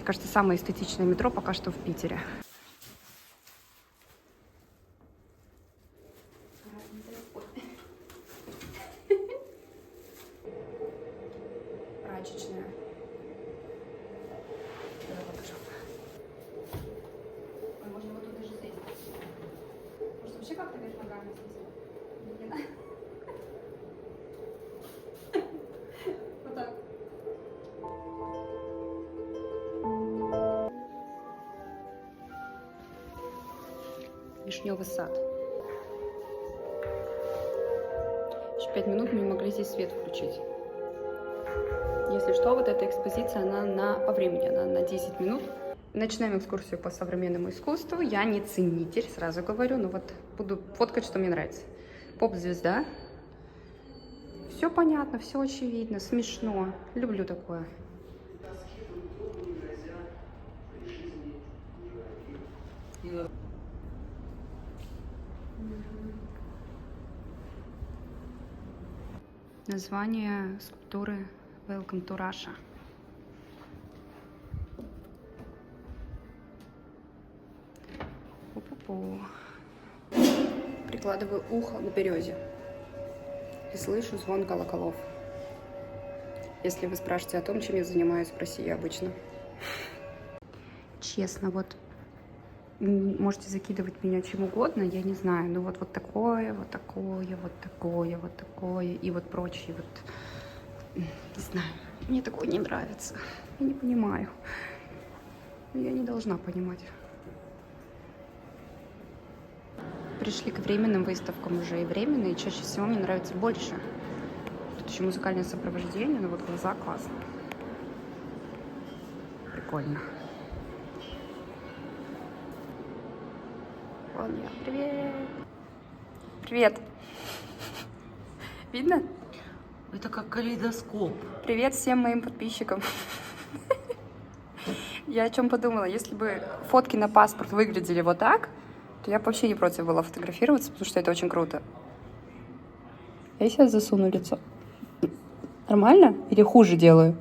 кажется, самое эстетичное метро пока что в Питере. Прачечная. Ой, можно вот тут даже здесь. Может, вообще как-то вверх ногами здесь? Не надо. Вот так. Вишневый сад. Еще 5 минут мы не могли здесь свет включить. Если что, вот эта экспозиция, она по времени, она на 10 минут. Начинаем экскурсию по современному искусству. Я не ценитель, сразу говорю, но вот буду фоткать, что мне нравится. Поп-звезда. Все понятно, все очевидно, смешно. Люблю такое. Название скульптуры Welcome to Russia. Пу-пу-пу. Прикладываю ухо к березе и слышу звон колоколов. Если вы спрашиваете о том, чем я занимаюсь в России обычно. Честно, вот можете закидывать меня чем угодно, я не знаю, но вот такое, вот такое, вот такое, вот такое и вот прочее, вот, не знаю, мне такое не нравится, я не понимаю, я не должна понимать. Пришли к временным выставкам уже, и временные чаще всего мне нравится больше. Тут еще музыкальное сопровождение, но вот глаза классно. Прикольно. Вон я. Привет. Привет. Видно? Это как калейдоскоп. Привет всем моим подписчикам. Я о чем подумала, если бы фотки на паспорт выглядели вот так, то я бы вообще не против была фотографироваться, потому что это очень круто. Я сейчас засуну лицо. Нормально? Или хуже делаю?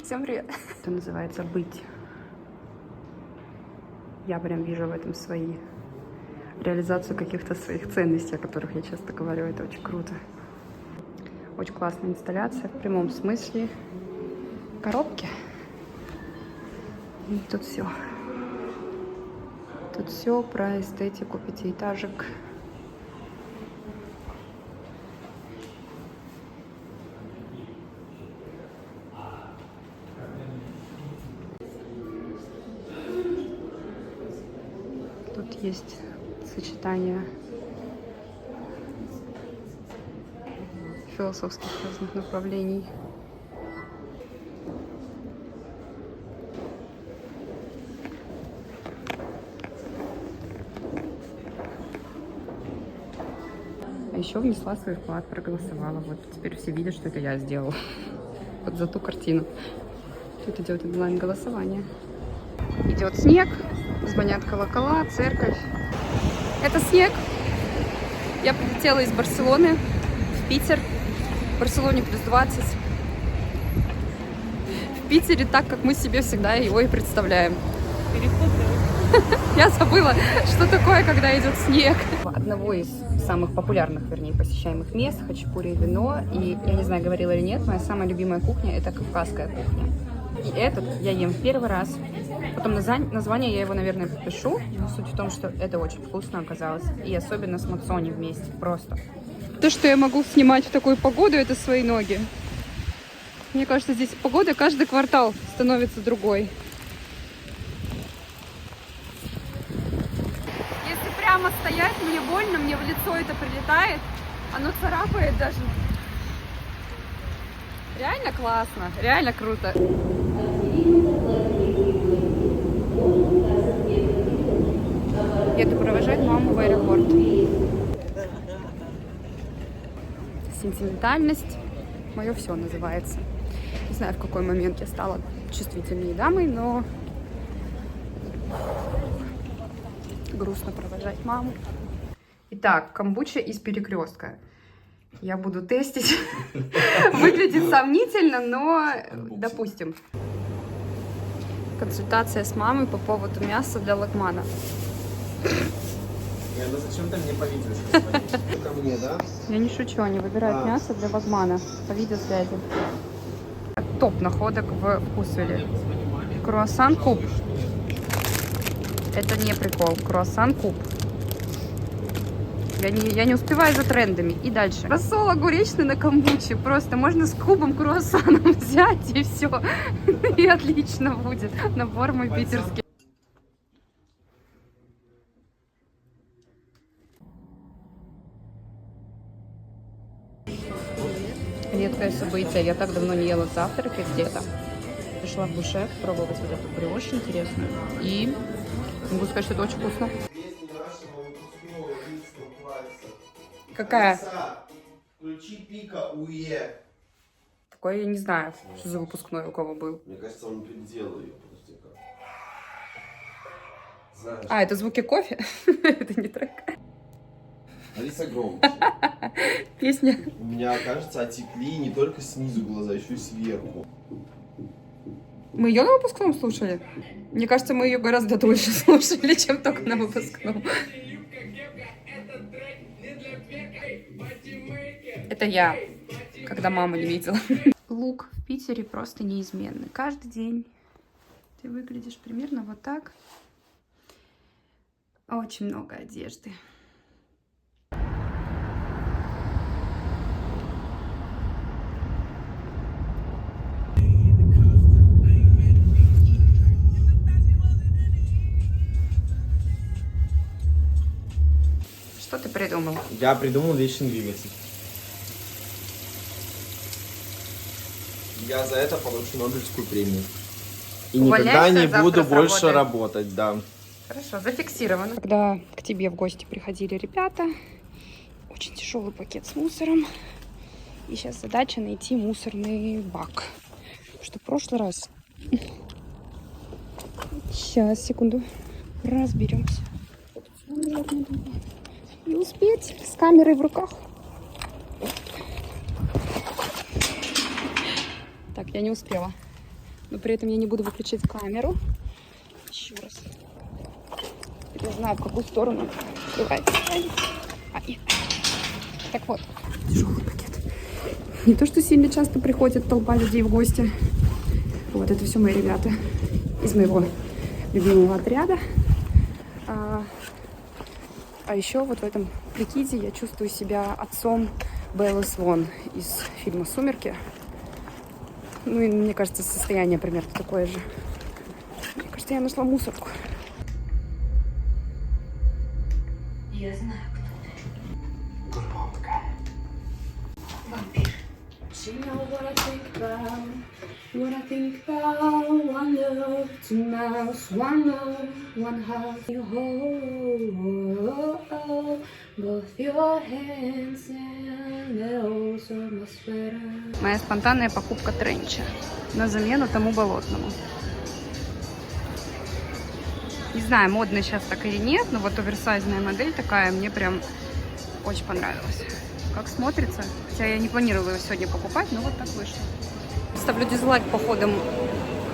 Всем привет. Это называется быть. Я прям вижу в этом реализацию каких-то своих ценностей, о которых я часто говорю. Это очень круто. Очень классная инсталляция в прямом смысле. Коробки. И тут все. Тут все про эстетику пятиэтажек. Тут есть сочетание философских разных направлений. А еще внесла свой вклад, проголосовала. Вот теперь все видят, что это я сделала. Вот за ту картину. Тут идет онлайн-голосование. Идет снег, звонят колокола, церковь. Это снег. Я прилетела из Барселоны в Питер. В Барселоне плюс 20. В Питере так, как мы себе всегда его и представляем. Я забыла, что такое, когда идет снег. Одного из самых популярных, вернее, посещаемых мест — хачапури и вино. И я не знаю, говорила или нет, моя самая любимая кухня — это кавказская кухня. И этот я ем первый раз. Потом название я его, наверное, подпишу. Но суть в том, что это очень вкусно оказалось. И особенно с мацони вместе. Просто. То, что я могу снимать в такую погоду, это свои ноги. Мне кажется, здесь погода каждый квартал становится другой. Если прямо стоять, мне больно, мне в лицо это прилетает. Оно царапает даже. Реально классно, реально круто. Еду провожать маму в аэропорт. Сентиментальность — мое все называется. Не знаю, в какой момент я стала чувствительной дамой, но грустно провожать маму. Итак, камбуча из Перекрестка. Я буду тестить. Выглядит сомнительно, но допустим. Консультация с мамой по поводу мяса для лагмана. Ну зачем ты мне по видео сейчас звонишь? Ко мне, да? Я не шучу, они выбирают мясо для лагмана по видеосвязи. Топ находок в Вкусвилле. Круассан куб. Это не прикол. Круассан куб. Я не успеваю за трендами. И дальше. Рассол огуречный на камбуче. Просто можно с кубом круассаном взять и все. И отлично будет. Набор мой питерский. Редкое событие. Я так давно не ела завтраки где-то. Пришла в буше пробовать вот эту брioche интересную. И могу сказать, что это очень вкусно. Какая? Включи Пика Уе. Такое я не знаю, что за выпускной у кого был. Мне кажется, он переделал ее. Подожди-ка. Знаешь. А, это звуки кофе? Это не трек. Алиса, громче. Песня. У меня, кажется, отекли не только снизу глаза, еще и сверху. Мы ее на выпускном слушали? Мне кажется, мы ее гораздо дольше слушали, чем только на выпускном. Это я, когда маму не видела. Лук в Питере просто неизменный. Каждый день ты выглядишь примерно вот так. Очень много одежды. Что ты придумал? Я придумал вечный двигатель. Я за это получу Нобелевскую премию. И никогда не буду больше работать, да. Хорошо, зафиксировано. Когда к тебе в гости приходили ребята, очень тяжелый пакет с мусором. И сейчас задача найти мусорный бак. Потому что в прошлый раз... Сейчас, секунду. Разберемся. И успеть с камерой в руках. Так, я не успела. Но при этом я не буду выключать камеру. Еще раз. Я знаю, в какую сторону открывается. Так вот, тяжелый пакет. Не то, что сильно часто приходит толпа людей в гости. Вот это все мои ребята из моего любимого отряда. А еще вот в этом прикиде я чувствую себя отцом Беллы Свон из фильма «Сумерки». Ну и мне кажется, состояние примерно такое же. Мне кажется, я нашла мусорку. Я знаю, кто ты. Вампир. You know what I think about, what I think about. One love, two mouths, one love, one heart. You hold both your hands and the holes of my sweater. Моя спонтанная покупка тренча на замену тому болотному. Не знаю, модно сейчас так или нет, но вот оверсайзная модель такая мне прям очень понравилась. Как смотрится. Хотя я не планировала его сегодня покупать, но вот так вышло. Ставлю дизлайк походом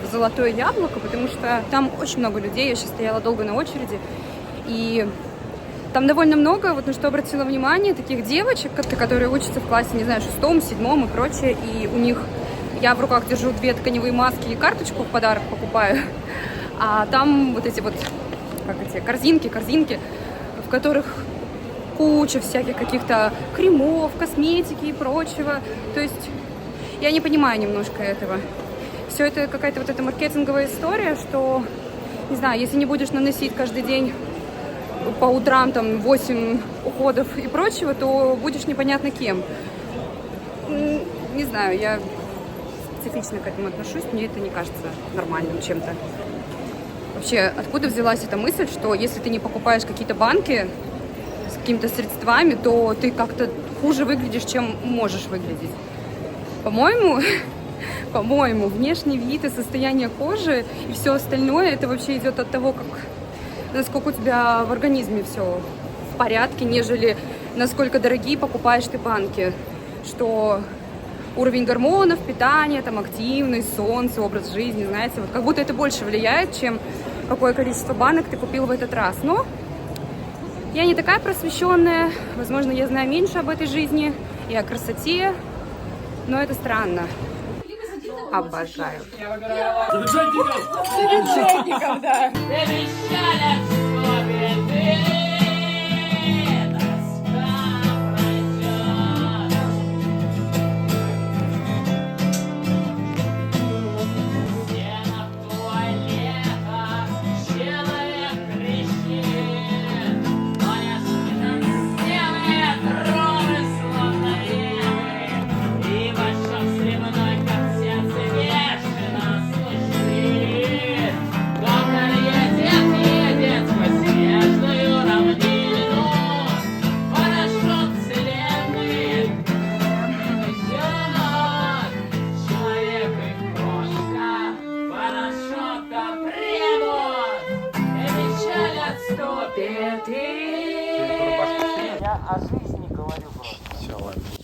в Золотое Яблоко, потому что там очень много людей. Я сейчас стояла долго на очереди. И там довольно много, вот на что обратила внимание, таких девочек, которые учатся в классе, не знаю, 6-м, 7-м и прочее. И у них, я в руках держу 2 тканевые маски и карточку в подарок покупаю. А там вот эти вот, как эти, корзинки, в которых куча всяких каких-то кремов, косметики и прочего. То есть я не понимаю немножко этого. Все это какая-то вот эта маркетинговая история, что, не знаю, если не будешь наносить каждый день по утрам там 8 уходов и прочего, то будешь непонятно кем. Не знаю, я специфично к этому отношусь, мне это не кажется нормальным чем-то. Вообще, откуда взялась эта мысль, что если ты не покупаешь какие-то банки с какими-то средствами, то ты как-то хуже выглядишь, чем можешь выглядеть. По-моему, внешний вид и состояние кожи и все остальное, это вообще идет от того, насколько у тебя в организме все в порядке, нежели насколько дорогие покупаешь ты банки. Что уровень гормонов, питание, там, активность, солнце, образ жизни, знаете, вот как будто это больше влияет, чем какое количество банок ты купил в этот раз. Но я не такая просвещенная, возможно, я знаю меньше об этой жизни и о красоте, но это странно. Обожаю. Бюджетников, да. Я о жизни говорю просто. Все, ладно.